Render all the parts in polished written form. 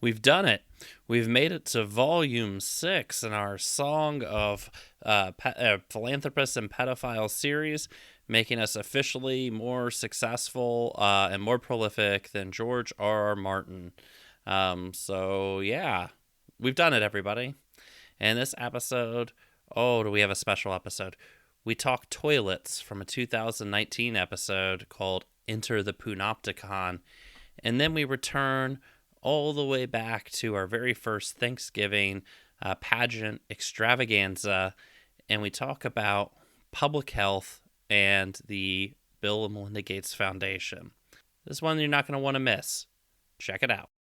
We've done it. We've made it to volume 6 in our Song of Philanthropists and Pedophiles series, making us officially more successful and more prolific than George R. Martin. So, yeah, we've done it, everybody. And this episode, do we have a special episode? We talk toilets from a 2019 episode called Enter the Poonopticon. And then we return all the way back to our very first Thanksgiving pageant extravaganza, and we talk about public health and the Bill and Melinda Gates Foundation. This one you're not going to want to miss. Check it out.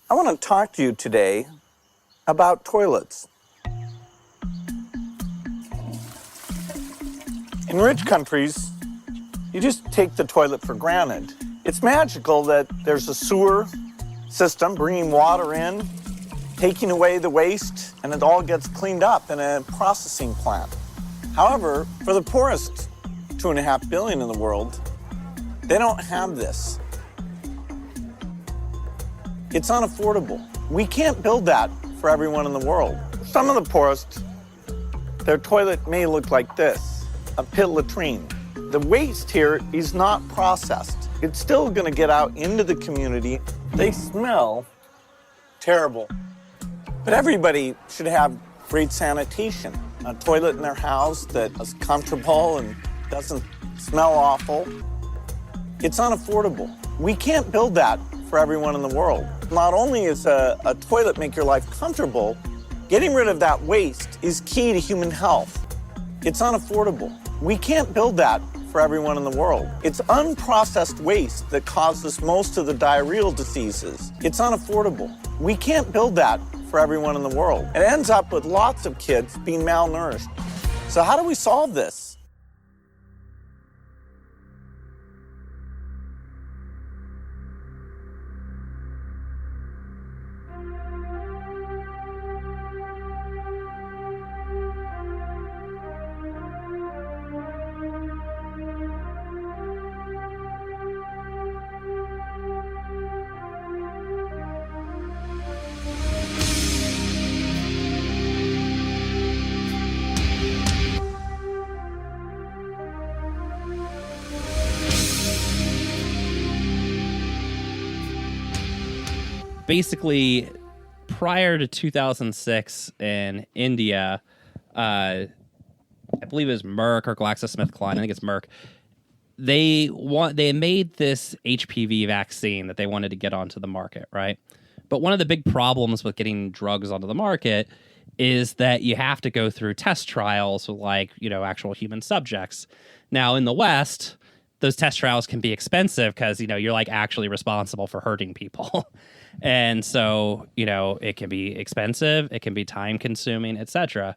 I want to talk to you today about toilets. In rich countries, you just take the toilet for granted. It's magical that there's a sewer system bringing water in, taking away the waste, and it all gets cleaned up in a processing plant. However, for the poorest 2.5 billion in the world, they don't have this. It's unaffordable. We can't build that for everyone in the world. Some of the poorest, their toilet may look like this. A pit latrine. The waste here is not processed. It's still going to get out into the community. They smell terrible. But everybody should have great sanitation. A toilet in their house that is comfortable and doesn't smell awful. It's unaffordable. We can't build that for everyone in the world. Not only is a toilet make your life comfortable, getting rid of that waste is key to human health. It's unaffordable. We can't build that for everyone in the world. It's unprocessed waste that causes most of the diarrheal diseases. It's unaffordable. We can't build that for everyone in the world. It ends up with lots of kids being malnourished. So how do we solve this? Basically, prior to 2006 in India, I believe it was Merck or GlaxoSmithKline. I think it's Merck. They made this HPV vaccine that they wanted to get onto the market, right? But one of the big problems with getting drugs onto the market is that you have to go through test trials with actual human subjects. Now, in the West, those test trials can be expensive because, you're actually responsible for hurting people. And so, it can be expensive, it can be time consuming, etc.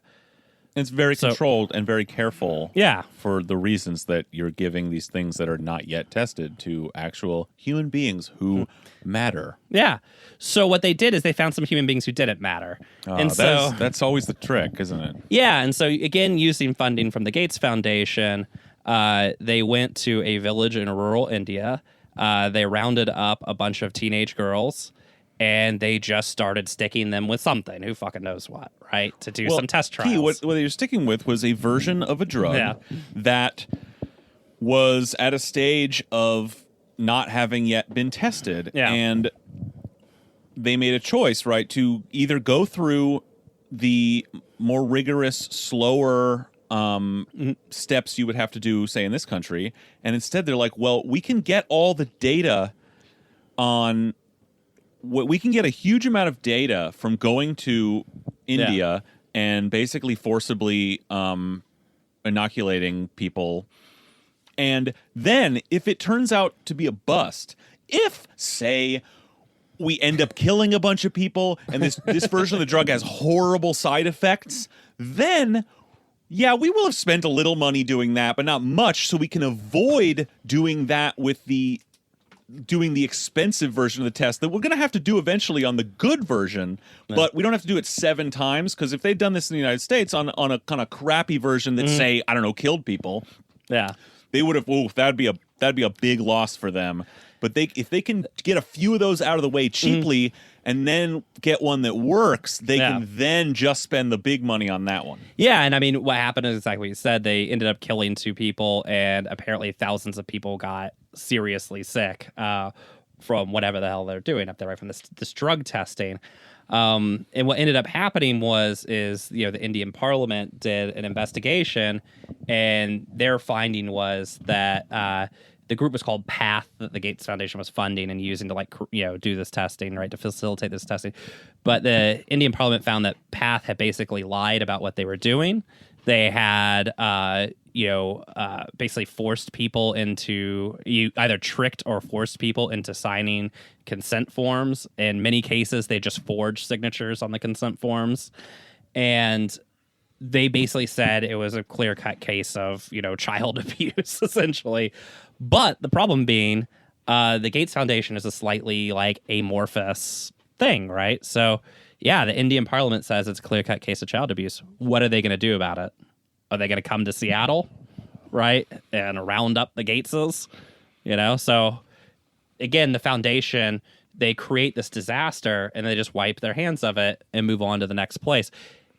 It's very controlled and very careful. Yeah. For the reasons that you're giving these things that are not yet tested to actual human beings who matter. Yeah. So what they did is they found some human beings who didn't matter. And that's always the trick, isn't it? Yeah. And so, again, using funding from the Gates Foundation, they went to a village in rural India. They rounded up a bunch of teenage girls, and they just started sticking them with something. Who fucking knows what, right? To do some test trials. What they were sticking with was a version of a drug that was at a stage of not having yet been tested. Yeah. And they made a choice, right, to either go through the more rigorous, slower steps you would have to do, say, in this country. And instead they're like, well, we can get all the data on... We can get a huge amount of data from going to India and basically forcibly inoculating people. And then if it turns out to be a bust, if, say, we end up killing a bunch of people and this version of the drug has horrible side effects, then, yeah, we will have spent a little money doing that, but not much, so we can avoid doing that with the doing the expensive version of the test that we're going to have to do eventually on the good version, but we don't have to do it 7 times, because if they'd done this in the United States on a kind of crappy version that say, I don't know, killed people, they would have, that'd be a big loss for them. But if they can get a few of those out of the way cheaply and then get one that works, they can then just spend the big money on that one. Yeah, and I mean, what happened is exactly what you said. They ended up killing 2 people, and apparently thousands of people got seriously sick from whatever the hell they're doing up there, right, from this drug testing. And what ended up happening is the Indian Parliament did an investigation, and their finding was that the group was called PATH, that the Gates Foundation was funding and using to do this testing, right, to facilitate this testing. But the Indian Parliament found that PATH had basically lied about what they were doing. They had basically forced people into, either tricked or forced people into signing consent forms. In many cases, they just forged signatures on the consent forms. And they basically said it was a clear-cut case of, child abuse, essentially. But the problem being, the Gates Foundation is a slightly, amorphous thing, right? So, yeah, the Indian Parliament says it's a clear-cut case of child abuse. What are they going to do about it? Are they going to come to Seattle, right, and round up the Gateses? So, again, the foundation, they create this disaster, and they just wipe their hands of it and move on to the next place.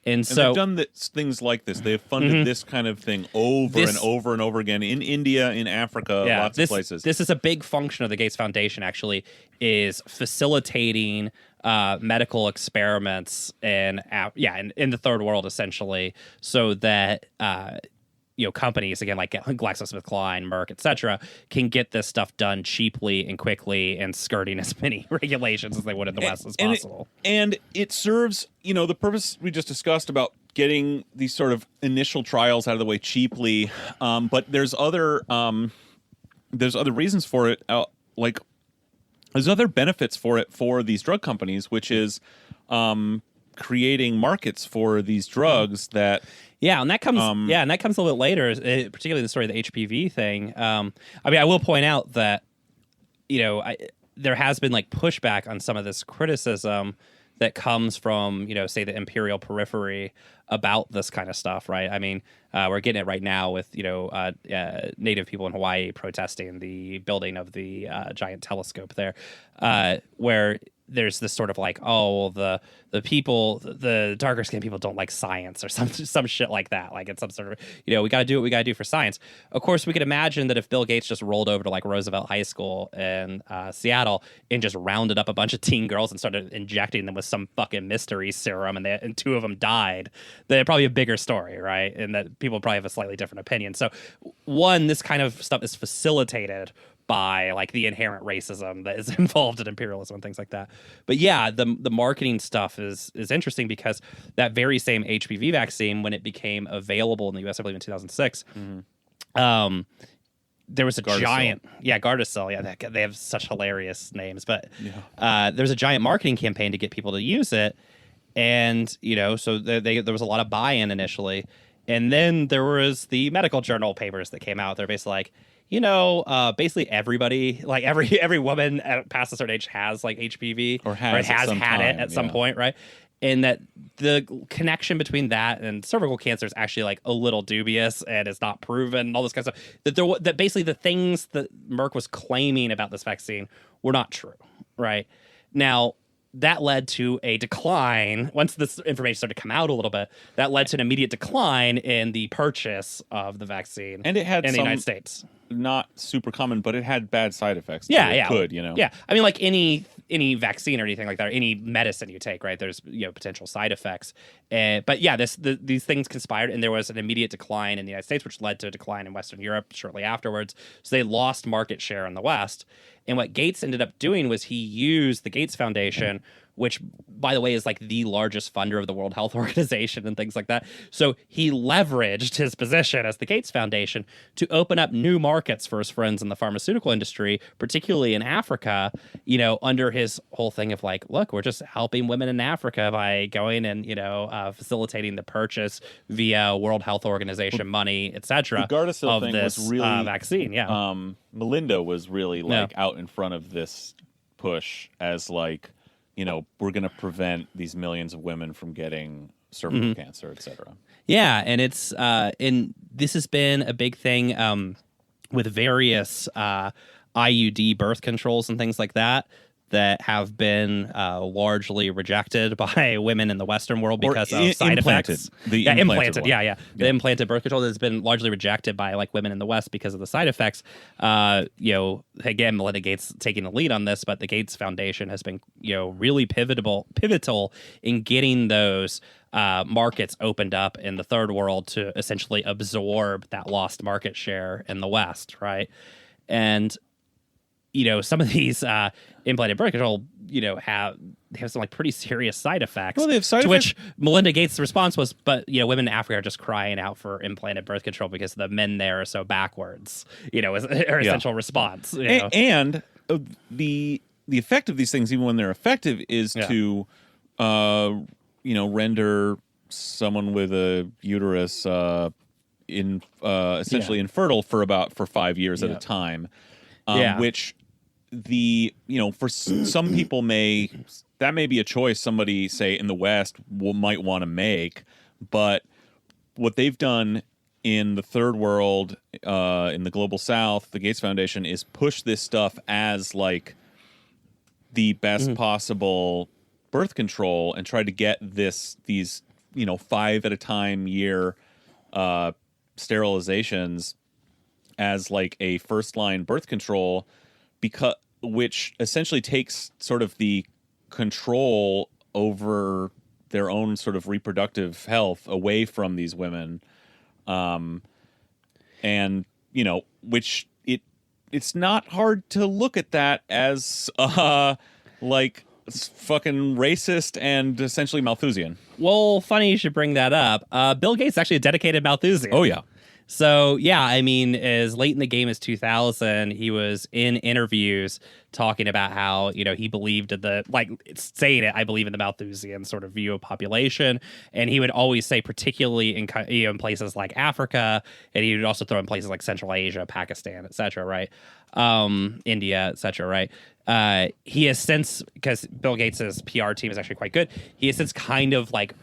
And so they've done things like this. They've funded this kind of thing over and over and over again in India, in Africa, lots of places. This is a big function of the Gates Foundation, actually, is facilitating medical experiments in the third world, essentially, so that companies, again, like GlaxoSmithKline, Merck, etc., can get this stuff done cheaply and quickly and skirting as many regulations as they would in the West as possible. And it serves, the purpose we just discussed about getting these sort of initial trials out of the way cheaply. But there's other reasons for it. There's other benefits for it for these drug companies, which is creating markets for these drugs that. Yeah, and that comes. And that comes a little bit later, particularly the story of the HPV thing. I will point out that there has been pushback on some of this criticism that comes from say the imperial periphery about this kind of stuff, right? I mean, we're getting it right now with Native people in Hawaii protesting the building of the giant telescope there, where there's this sort of the people, the darker skinned people don't like science or some shit like that. Like it's some sort of, we got to do what we got to do for science. Of course, we could imagine that if Bill Gates just rolled over to Roosevelt High School in Seattle and just rounded up a bunch of teen girls and started injecting them with some fucking mystery serum and 2 of them died, then it'd probably be a bigger story, right? And that people probably have a slightly different opinion. So one, this kind of stuff is facilitated by the inherent racism that is involved in imperialism and things like that. But yeah, the marketing stuff is interesting because that very same HPV vaccine, when it became available in the US, I believe in 2006, there was a giant, Gardasil. Yeah, they have such hilarious names, but there's a giant marketing campaign to get people to use it, and so there was a lot of buy-in initially, and then there was the medical journal papers that came out. They're basically basically everybody, every woman past a certain age has HPV or has had it at some point, right? And that the connection between that and cervical cancer is actually a little dubious and it's not proven and all this kind of stuff. That basically the things that Merck was claiming about this vaccine were not true, right? Now, that led to a decline. Once this information started to come out a little bit, that led to an immediate decline in the purchase of the vaccine and it had in the United States. Not super common, but it had bad side effects. Yeah. I mean, any vaccine or anything like that, or any medicine you take, right? There's potential side effects. But yeah, these things conspired, and there was an immediate decline in the United States, which led to a decline in Western Europe shortly afterwards. So they lost market share in the West. And what Gates ended up doing was he used the Gates Foundation, which, by the way, is like the largest funder of the World Health Organization and things like that. So he leveraged his position as the Gates Foundation to open up new markets for his friends in the pharmaceutical industry, particularly in Africa, under his whole thing of like, look, we're just helping women in Africa by going and, facilitating the purchase via World Health Organization money, etc. The Gardasil of thing this was really vaccine. Yeah. Melinda was really out in front of this push as like, we're going to prevent these millions of women from getting cervical cancer, etc. Yeah, and it's and this has been a big thing with various IUD birth controls and things like that have been largely rejected by women in the Western world because of side effects. Implanted. The implanted birth control has been largely rejected by like women in the West because of the side effects. Again, Melinda Gates taking the lead on this, but the Gates Foundation has been really pivotal in getting those markets opened up in the third world to essentially absorb that lost market share in the West, right? And some of these implanted birth control, have some like pretty serious side effects. Well, they have side effects. Which Melinda Gates' response was, but women in Africa are just crying out for implanted birth control because the men there are so backwards. Is her essential response. And the effect of these things, even when they're effective, is to render someone with a uterus essentially infertile for 5 years at a time. Which for some people that may be a choice somebody, say, in the West might want to make, but what they've done in the third world, in the global South, the Gates Foundation, is push this stuff as like the best possible birth control and try to get these 5 at a time year sterilizations as like a first line birth control, which essentially takes sort of the control over their own sort of reproductive health away from these women, and which it's not hard to look at that as like fucking racist and essentially Malthusian. Well, funny you should bring that up. Bill Gates is actually a dedicated Malthusian. Oh yeah. So, yeah, I mean, as late in the game as 2000, he was in interviews talking about how, he believed in saying it, I believe in the Malthusian sort of view of population. And he would always say, particularly in places like Africa, and he would also throw in places like Central Asia, Pakistan, et cetera, right? India, et cetera, right? He has since, because Bill Gates' PR team is actually quite good, he has since kind of like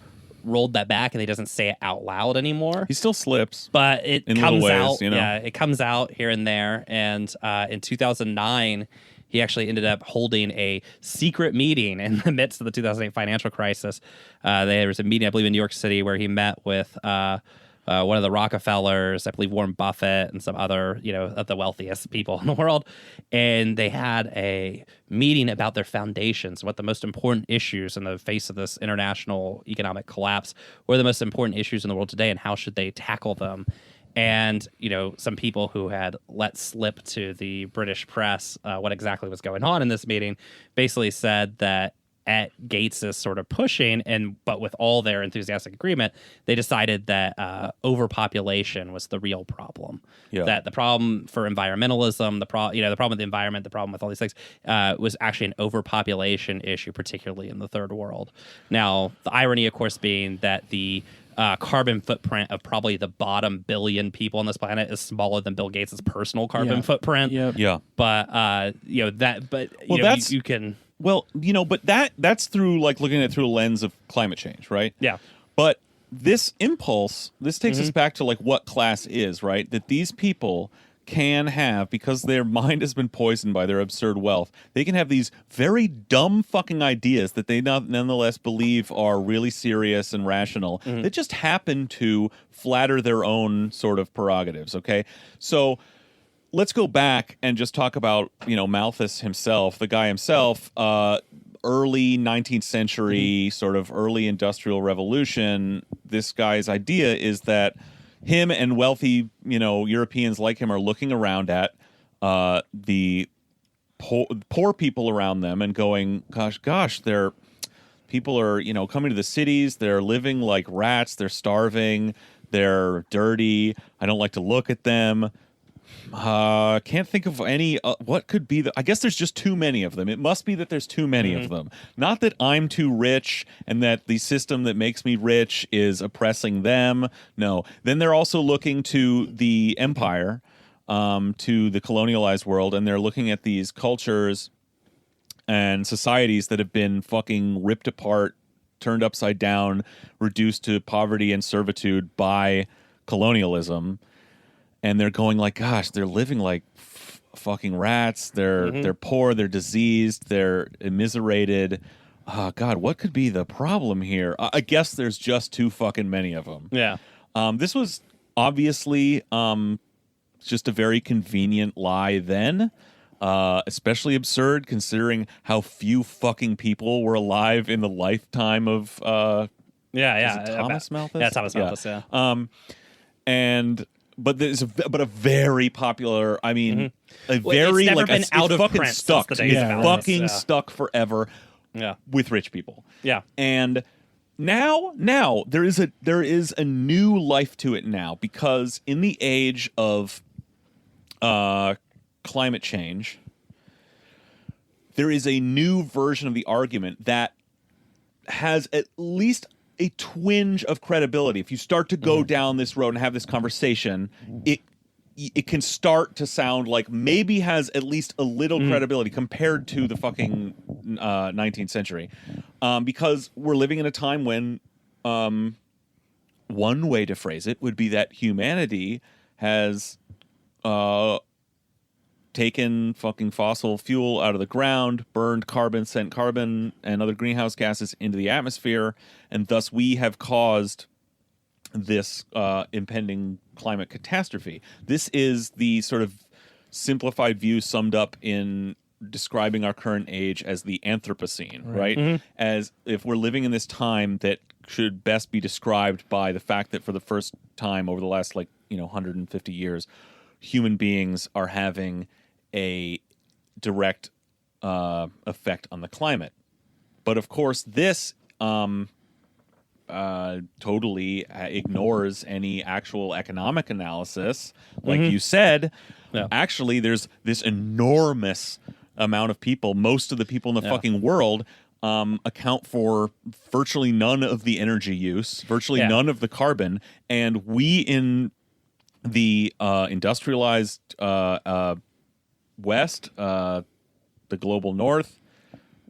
rolled that back and he doesn't say it out loud anymore. He still slips, but it comes out. Yeah, it comes out here and there. And in 2009, he actually ended up holding a secret meeting in the midst of the 2008 financial crisis. There was a meeting, I believe, in New York City where he met with one of the Rockefellers, I believe Warren Buffett, and some other, of the wealthiest people in the world. And they had a meeting about their foundations, what the most important issues in the face of this international economic collapse, what are the most important issues in the world today, and how should they tackle them. And, some people who had let slip to the British press what exactly was going on in this meeting basically said that at Gates's sort of pushing, but with all their enthusiastic agreement, they decided that overpopulation was the real problem. Yeah. That the problem for environmentalism, the problem with the environment, the problem with all these things, was actually an overpopulation issue, particularly in the third world. Now, the irony, of course, being that the carbon footprint of probably the bottom billion people on this planet is smaller than Bill Gates' personal carbon footprint. Yeah. But you can. Well, but that's through like looking at it through a lens of climate change, right? Yeah. But this impulse, this takes us back to like what class is, right? That these people can have, because their mind has been poisoned by their absurd wealth, they can have these very dumb fucking ideas that they nonetheless believe are really serious and rational that just happen to flatter their own sort of prerogatives, okay? So let's go back and just talk about, Malthus himself, the guy himself, early 19th century, sort of early industrial revolution. This guy's idea is that him and wealthy, Europeans like him are looking around at the poor people around them and going, gosh, they're People are, coming to the cities. They're living like rats. They're starving. They're dirty. I don't like to look at them. Can't think of any. What could be I guess there's just too many of them. It must be that there's too many of them. Not that I'm too rich and that the system that makes me rich is oppressing them. No. Then they're also looking to the empire, to the colonialized world, and they're looking at these cultures and societies that have been fucking ripped apart, turned upside down, reduced to poverty and servitude by colonialism. And they're going like, gosh, they're living like fucking rats. They're poor. They're diseased. They're immiserated. Oh, God, what could be the problem here? I guess there's just too fucking many of them. Yeah. This was obviously just a very convenient lie then. Especially absurd considering how few fucking people were alive in the lifetime of Thomas Malthus? Yeah, Thomas Malthus, yeah. But a very popular. I mean, a Well, very it's never like been out it's of fucking print stuck. since the days It's of Malthus, fucking yeah. stuck forever. Yeah. With rich people. Yeah. And now there is a new life to it now, because in the age of climate change, there is a new version of the argument that has at least a twinge of credibility. If you start to go down this road and have this conversation, it can start to sound like maybe has at least a little credibility compared to the fucking 19th century. Because we're living in a time when one way to phrase it would be that humanity has taken fucking fossil fuel out of the ground, burned carbon, sent carbon and other greenhouse gases into the atmosphere, and thus we have caused this impending climate catastrophe. This is the sort of simplified view summed up in describing our current age as the Anthropocene, right? As if we're living in this time that should best be described by the fact that for the first time over the last 150 years, human beings are having a direct effect on the climate. But of course, this totally ignores any actual economic analysis. Like you said, actually, there's this enormous amount of people. Most of the people in the fucking world account for virtually none of the energy use, virtually none of the carbon. And we in the industrialized West, the global North,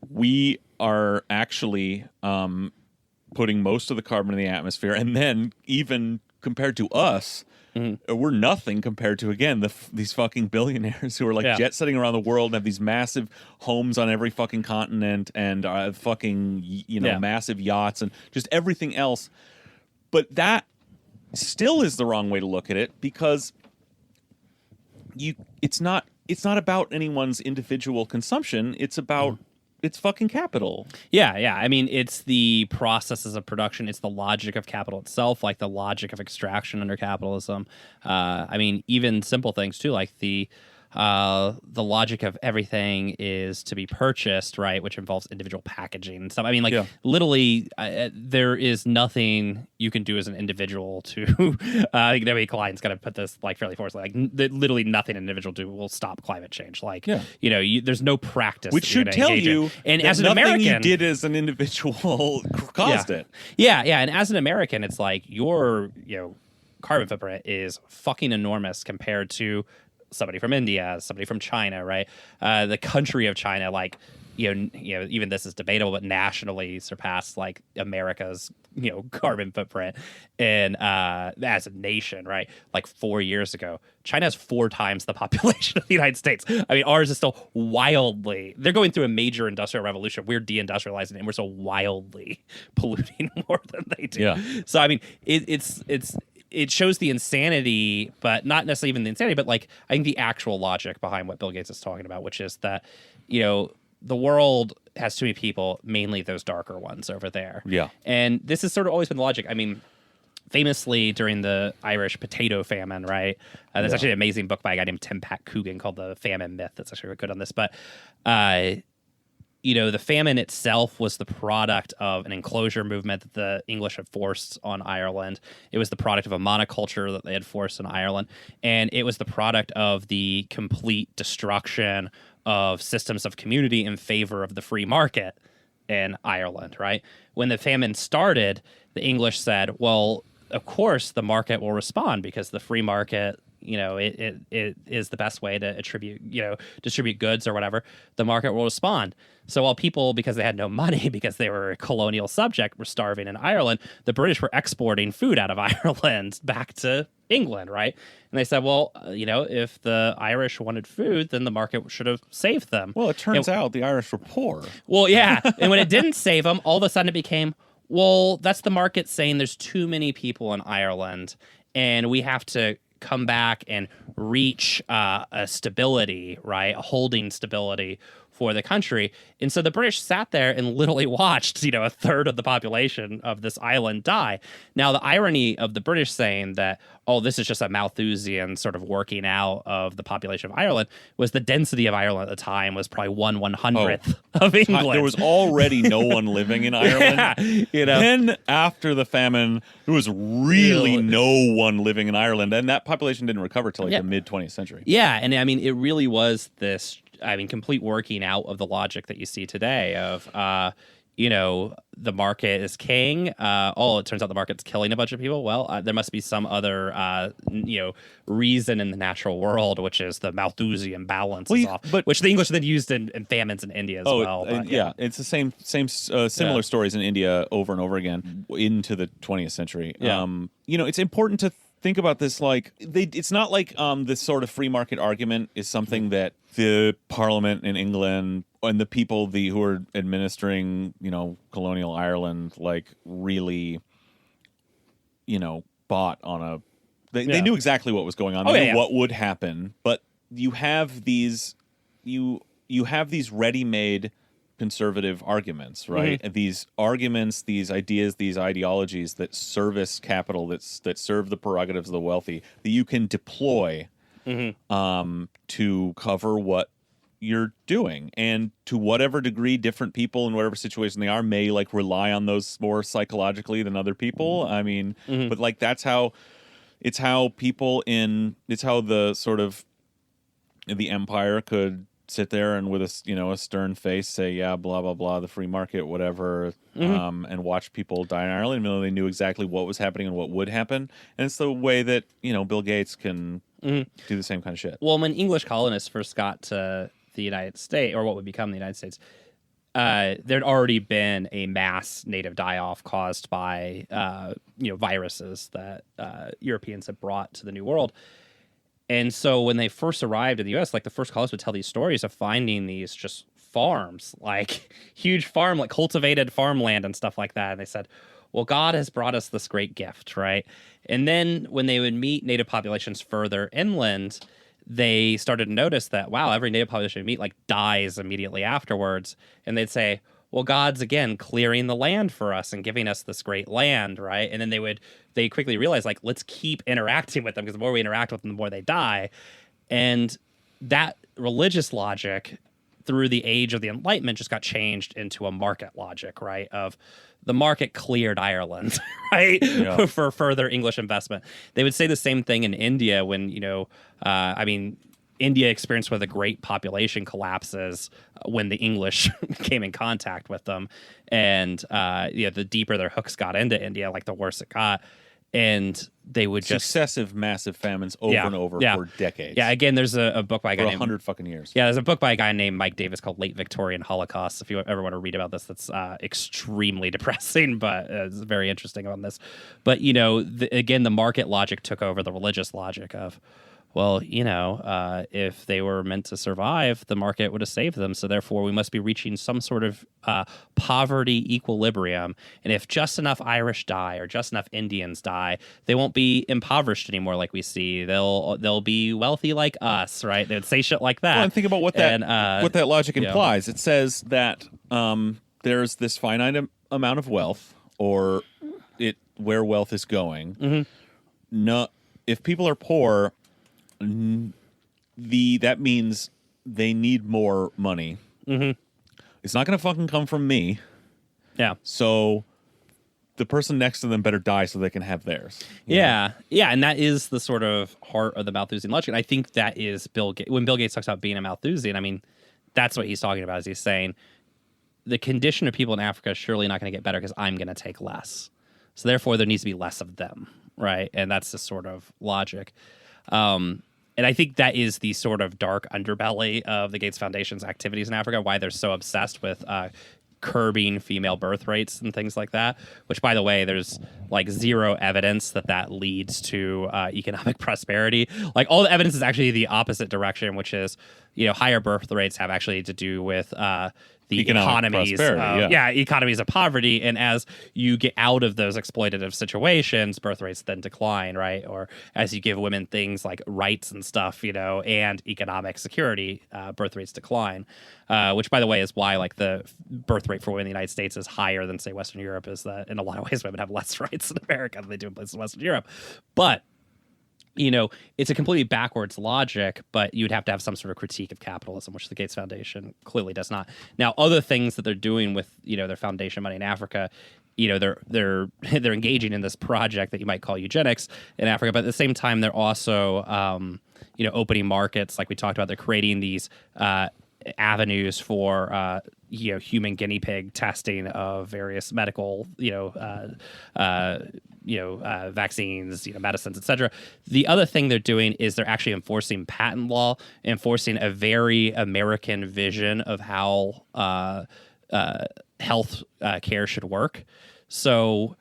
we are actually putting most of the carbon in the atmosphere, and then even compared to us, we're nothing compared to, again, these fucking billionaires who are jet setting around the world and have these massive homes on every fucking continent and fucking massive yachts and just everything else. But that still is the wrong way to look at it, because it's not about anyone's individual consumption. It's about it's fucking capital. Yeah. I mean, it's the processes of production. It's the logic of capital itself, like the logic of extraction under capitalism. I mean, even simple things too, like the logic of everything is to be purchased, right? Which involves individual packaging and stuff. I mean, literally, there is nothing you can do as an individual to. I think Naomi Klein's going to put this fairly forcefully. Literally, nothing an individual do will stop climate change. There's no practice, which should tell you, and that as an nothing American, you did as an individual caused it. Yeah, and as an American, it's like your carbon footprint is fucking enormous compared to somebody from India, somebody from China, right? The country of China, even this is debatable, but nationally surpassed America's, carbon footprint. And as a nation, right? 4 years ago, China has 4 times the population of the United States. I mean, ours is still they're going through a major industrial revolution. We're deindustrializing and we're so wildly polluting more than they do. Yeah. So, I mean, it shows the insanity, but not necessarily even the insanity, but I think the actual logic behind what Bill Gates is talking about, which is that, the world has too many people, mainly those darker ones over there. Yeah. And this has sort of always been the logic. I mean, famously during the Irish potato famine, right? There's actually an amazing book by a guy named Tim Pat Coogan called The Famine Myth that's actually really good on this. But the famine itself was the product of an enclosure movement that the English had forced on Ireland. It was the product of a monoculture that they had forced on Ireland. And it was the product of the complete destruction of systems of community in favor of the free market in Ireland, right? When the famine started, the English said, well, of course the market will respond because the free market, it is the best way to distribute goods or whatever. The market will respond. So while people, because they had no money, because they were a colonial subject, were starving in Ireland, the British were exporting food out of Ireland back to England, right? And they said, well, if the Irish wanted food, then the market should have saved them. Well, it turns out the Irish were poor. Well, yeah. And when it didn't save them, all of a sudden it became, well, that's the market saying there's too many people in Ireland, and we have to come back and reach a stability, right? A holding stability for the country. And so the British sat there and literally watched, a third of the population of this island die. Now, the irony of the British saying that, oh, this is just a Malthusian sort of working out of the population of Ireland, was the density of Ireland at the time was probably 1/100th of England. There was already no one living in Ireland. Yeah, Then after the famine, there was really no one living in Ireland. And that population didn't recover till the mid 20th century. Yeah. And I mean, it really was this, complete working out of the logic that you see today of, the market is king. It turns out the market's killing a bunch of people. Well, there must be some other, reason in the natural world, which is the Malthusian balance is off, which the English then used in famines in India as well. But, it's the same similar stories in India over and over again into the 20th century. Yeah. It's important to think about this. Like it's not like this sort of free market argument is something that the Parliament in England and the people who are administering, colonial Ireland, like really, bought on a. They knew exactly what was going on. They knew what would happen, but you have these ready-made conservative arguments, right? And these arguments, these ideas, these ideologies that service capital, that serve the prerogatives of the wealthy, that you can deploy to cover what you're doing. And to whatever degree different people in whatever situation they are may like rely on those more psychologically than other people. I mean, but like it's how the sort of the empire could sit there and with a stern face say, yeah, blah, blah, blah, the free market, whatever, and watch people die in Ireland, even though they knew exactly what was happening and what would happen. And it's the way that, Bill Gates can do the same kind of shit. Well, when English colonists first got to the United States, or what would become the United States, there'd already been a mass native die-off caused by, viruses that Europeans had brought to the New World. And so when they first arrived in the U.S., like the first colonists would tell these stories of finding these just farms, like huge farm, like cultivated farmland and stuff like that. And they said, well, God has brought us this great gift, right? And then when they would meet native populations further inland, they started to notice that, wow, every native population they meet like dies immediately afterwards. And they'd say, well, God's again clearing the land for us and giving us this great land, right? And then they quickly realized, like, let's keep interacting with them because the more we interact with them, the more they die. And that religious logic through the age of the Enlightenment just got changed into a market logic, right? Of the market cleared Ireland, right? Yeah. For further English investment. They would say the same thing in India when, India experienced one of the great population collapses when the English came in contact with them. And, the deeper their hooks got into India, like the worse it got. And they would just successive massive famines over and over for decades. Yeah, again, there's a book by a guy for named 100 fucking years. Yeah, there's a book by a guy named Mike Davis called Late Victorian Holocaust. If you ever want to read about this, that's extremely depressing, but it's very interesting on this. But again, the market logic took over the religious logic of, well, if they were meant to survive, the market would have saved them. So therefore, we must be reaching some sort of poverty equilibrium. And if just enough Irish die or just enough Indians die, they won't be impoverished anymore like we see. They'll be wealthy like us, right? They would say shit like that. Well, and think about what that logic implies. It says that there's this finite amount of wealth, or where wealth is going. No, if people are poor, that means they need more money. it's not going to fucking come from me. Yeah. So the person next to them better die so they can have theirs. Yeah. Yeah. And that is the sort of heart of the Malthusian logic. And I think that is when Bill Gates talks about being a Malthusian, I mean, that's what he's talking about, is he's saying the condition of people in Africa is surely not going to get better because I'm going to take less. So therefore, there needs to be less of them, right? And that's the sort of logic. And I think that is the sort of dark underbelly of the Gates Foundation's activities in Africa, why they're so obsessed with curbing female birth rates and things like that, which, by the way, there's like zero evidence that leads to economic prosperity. Like, all the evidence is actually the opposite direction, which is, higher birth rates have actually to do with the economies economies of poverty. And as you get out of those exploitative situations, birth rates then decline, right? Or as you give women things like rights and stuff, and economic security, birth rates decline, which, by the way, is why like the birth rate for women in the United States is higher than, say, Western Europe, is that in a lot of ways women have less rights in America than they do in places in Western Europe. But it's a completely backwards logic, but you'd have to have some sort of critique of capitalism, which the Gates Foundation clearly does not. Now, other things that they're doing with, their foundation money in Africa, they're engaging in this project that you might call eugenics in Africa, but at the same time, they're also, opening markets. Like we talked about, they're creating these avenues for human guinea pig testing of various medical vaccines, medicines, etc. The other thing they're doing is they're actually enforcing patent law, enforcing a very American vision of how health care should work. So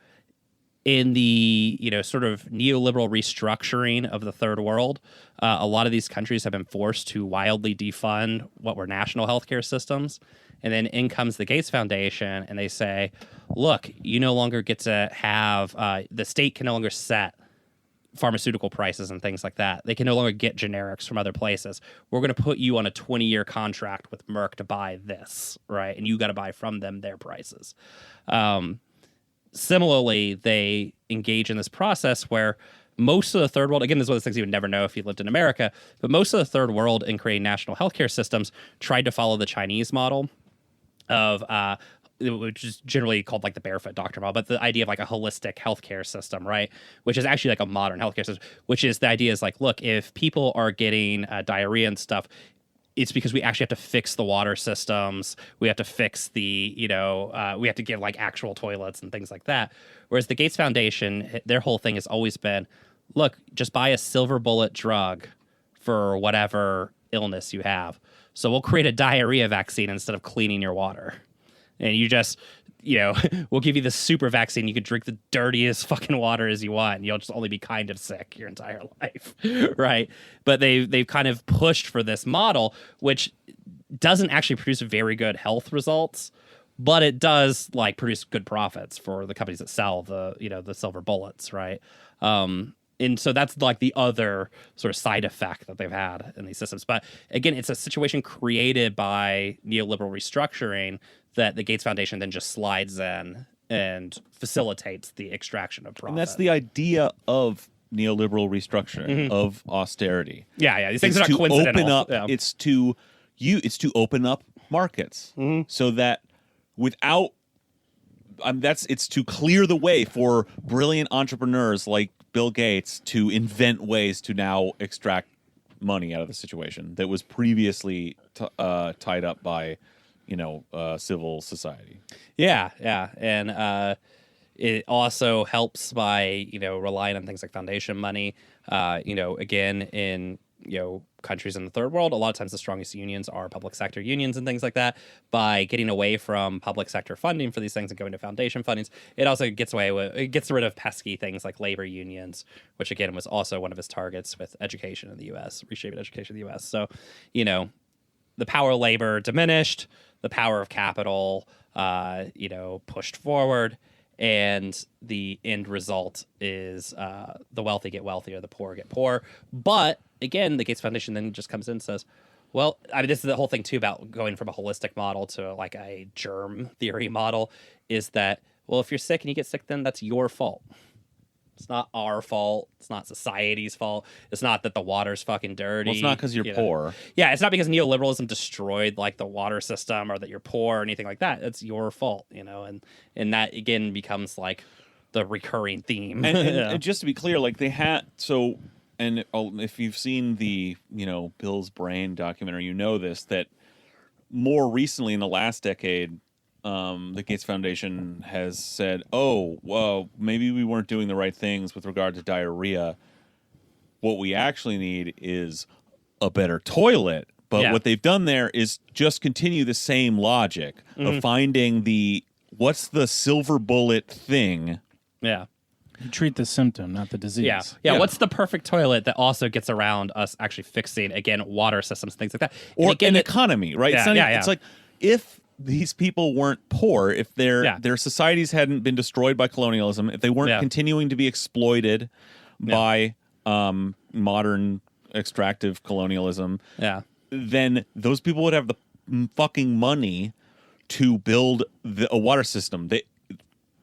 in the sort of neoliberal restructuring of the third world, a lot of these countries have been forced to wildly defund what were national healthcare systems. And then in comes the Gates Foundation, and they say, look, you no longer get to have, the state can no longer set pharmaceutical prices and things like that. They can no longer get generics from other places. We're going to put you on a 20-year contract with Merck to buy this, right? And you got to buy from them their prices. Similarly, they engage in this process where most of the third world, again, this is one of the things you would never know if you lived in America, but most of the third world in creating national healthcare systems tried to follow the Chinese model of, which is generally called like the barefoot doctor model, but the idea of like a holistic healthcare system, right? Which is actually like a modern healthcare system, which is the idea is like, look, if people are getting diarrhea and stuff, it's because we actually have to fix the water systems. We have to fix the, we have to give like actual toilets and things like that. Whereas the Gates Foundation, their whole thing has always been, look, just buy a silver bullet drug for whatever illness you have. So we'll create a diarrhea vaccine instead of cleaning your water. And you just, we'll give you the super vaccine. You can drink the dirtiest fucking water as you want, and you'll just only be kind of sick your entire life, right? But they've kind of pushed for this model, which doesn't actually produce very good health results, but it does like produce good profits for the companies that sell the silver bullets, right? And so that's like the other sort of side effect that they've had in these systems. But again, it's a situation created by neoliberal restructuring that the Gates Foundation then just slides in and facilitates the extraction of profit. And that's the idea of neoliberal restructuring, of austerity. Yeah. These things are not coincidental. It's to open up markets so that without it's to clear the way for brilliant entrepreneurs like Bill Gates to invent ways to now extract money out of the situation that was previously tied up by civil society. Yeah. And it also helps by, relying on things like foundation money. Again, in, countries in the third world, a lot of times the strongest unions are public sector unions and things like that. By getting away from public sector funding for these things and going to foundation fundings, it also gets rid of pesky things like labor unions, which again was also one of his targets with education in the U.S., reshaping education in the U.S. So, the power of labor diminished, the power of capital, pushed forward, and the end result is the wealthy get wealthier, the poor get poorer. But again, the Gates Foundation then just comes in and says, well, I mean, this is the whole thing too about going from a holistic model to like a germ theory model, is that, well, if you're sick and you get sick, then that's your fault. It's not our fault. It's not society's fault. It's not that the water's fucking dirty. Well, it's not because you're poor. Yeah, it's not because neoliberalism destroyed like the water system or that you're poor or anything like that. It's your fault, and that again becomes like the recurring theme. And just to be clear, like they had and if you've seen the Bill's Brain documentary, this, that more recently in the last decade, the Gates Foundation has said, oh, well, maybe we weren't doing the right things with regard to diarrhea. What we actually need is a better toilet. But what they've done there is just continue the same logic of finding what's the silver bullet thing. Yeah. You treat the symptom, not the disease. Yeah. What's the perfect toilet that also gets around us actually fixing, again, water systems, things like that? Or again, an economy, right? It's like if these people weren't poor, if their societies hadn't been destroyed by colonialism, if they weren't continuing to be exploited by modern extractive colonialism, then those people would have the fucking money to build a water system.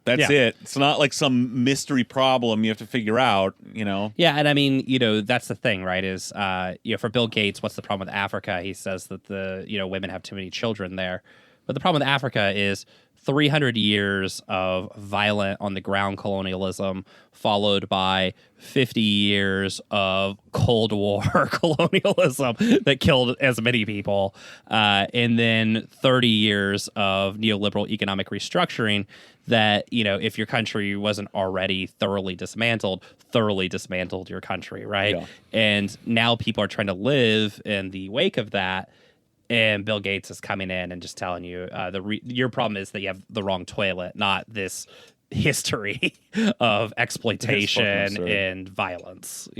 That's it. It's not like some mystery problem you have to figure out, Yeah, and I mean, that's the thing, right? Is for Bill Gates, what's the problem with Africa? He says that the women have too many children there. But the problem with Africa is 300 years of violent on the ground colonialism, followed by 50 years of Cold War colonialism that killed as many people, and then 30 years of neoliberal economic restructuring that, if your country wasn't already thoroughly dismantled your country, right? Yeah. And now people are trying to live in the wake of that. And Bill Gates is coming in and just telling you your problem is that you have the wrong toilet, not this history of exploitation and violence.